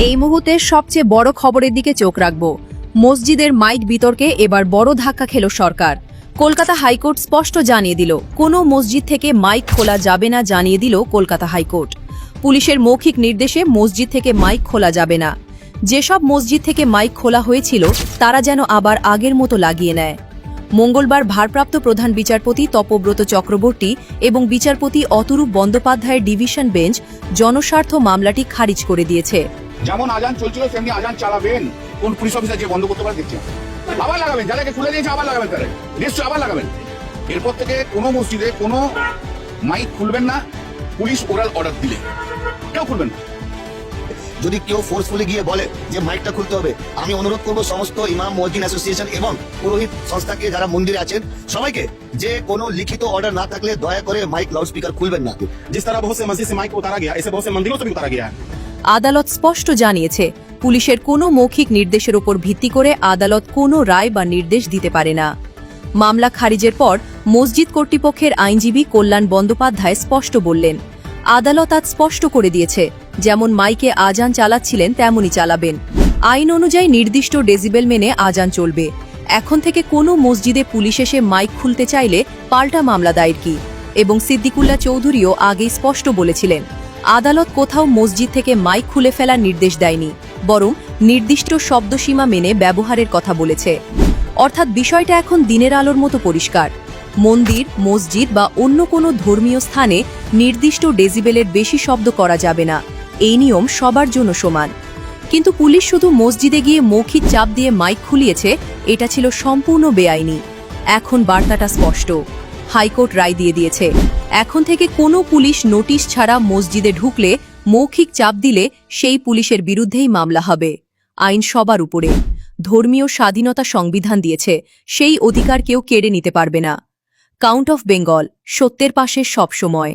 এই মুহূর্তের সবচেয়ে বড় খবরের দিকে চোখ রাখব। মসজিদের মাইক বিতর্কে এবার বড় ধাক্কা খেল সরকার। কলকাতা হাইকোর্ট স্পষ্ট জানিয়ে দিল, কোনো মসজিদ থেকে মাইক খোলা যাবে না, জানিয়ে দিল কলকাতা হাইকোর্ট। পুলিশের মৌখিক নির্দেশে মসজিদ থেকে মাইক খোলা যাবে না। যেসব মসজিদ থেকে মাইক খোলা হয়েছিল তারা যেন আবার আগের মতো লাগিয়ে নেয়। মঙ্গলবার ভারপ্রাপ্ত প্রধান বিচারপতি তপব্রত চক্রবর্তী এবং বিচারপতি অতরূপ বন্দ্যোপাধ্যায়ের ডিভিশন বেঞ্চ জনস্বার্থ মামলাটি খারিজ করে দিয়েছে। যেমন আজান চলছিল সেমনি আজান চালাবেন। কোন পুলিশ অফিসার যে বন্ধ করতে পারে দেখছেন, আবার লাগাবেন, যাদেরকে খুলে দিয়েছে আবার লাগাবেন, তারা নিশ্চয় আবার লাগাবেন। এরপর থেকে কোনো মসজিদে কোনো মাইক খুলবেন না, পুলিশ ওরাল অর্ডার দিলে কেউ খুলবেন না। যদি কেউ ফোর্সফুলি গিয়ে বলে যে মাইকটা খুলতে হবে, আমি অনুরোধ করব সমস্ত ইমাম মুয়াজ্জিন অ্যাসোসিয়েশন এবং পুরোহিত সংস্থাকে, যারা মন্দিরে আছেন সবাইকে, যে কোনো লিখিত অর্ডার না থাকলে দয়া করে মাইক লাউড স্পিকার খুলবেন না। जिस तरह बहुत से मस्जिद से माइक उतारा गया, ऐसे बहुत से मंदिरों से भी उतारा गया है। আদালত স্পষ্ট জানিয়েছে, পুলিশের কোনো মৌখিক নির্দেশের উপর ভিত্তি করে আদালত কোনো রায় বা নির্দেশ দিতে পারে না। মামলা খারিজের পর মসজিদ কর্তৃপক্ষের আইনজীবী কল্যাণ বন্দ্যোপাধ্যায় স্পষ্ট বললেন, আদালত আজ স্পষ্ট করে দিয়েছে, যেমন মাইকে আজান চালাচ্ছিলেন তেমনই চালাবেন। আইন অনুযায়ী নির্দিষ্ট ডেসিবেল মেনে আজান চলবে। এখন থেকে কোনো মসজিদে পুলিশ এসে মাইক খুলতে চাইলে পাল্টা মামলা দায়ের কি। এবং সিদ্দিকুল্লাহ চৌধুরীও আগেই স্পষ্ট বলেছিলেন, আদালত কোথাও মসজিদ থেকে মাইক খুলে ফেলার নির্দেশ দেয়নি, বরং নির্দিষ্ট শব্দসীমা মেনে ব্যবহারের কথা বলেছে। অর্থাৎ বিষয়টা এখন দিনের আলোর মতো পরিষ্কার। মন্দির, মসজিদ বা অন্য কোনো ধর্মীয় স্থানে নির্দিষ্ট ডেসিবেলের বেশি শব্দ করা যাবে না। এই নিয়ম সবার জন্য সমান। কিন্তু পুলিশ শুধু মসজিদে গিয়ে মৌখিক চাপ দিয়ে মাইক খুলিয়েছে, এটা ছিল সম্পূর্ণ বেআইনি। এখন বার্তাটা স্পষ্ট, হাইকোর্ট রায় দিয়ে দিয়েছে, এখন থেকে কোনো পুলিশ নোটিশ ছাড়া মসজিদে ঢুকলে, মৌখিক চাপ দিলে সেই পুলিশের বিরুদ্ধেই মামলা হবে। আইন সবার উপরে। ধর্মীয় স্বাধীনতা সংবিধান দিয়েছে, সেই অধিকার কেউ কেড়ে নিতে পারবে না। কাউন্ট অফ বেঙ্গল, সত্যের পাশে সব সময়।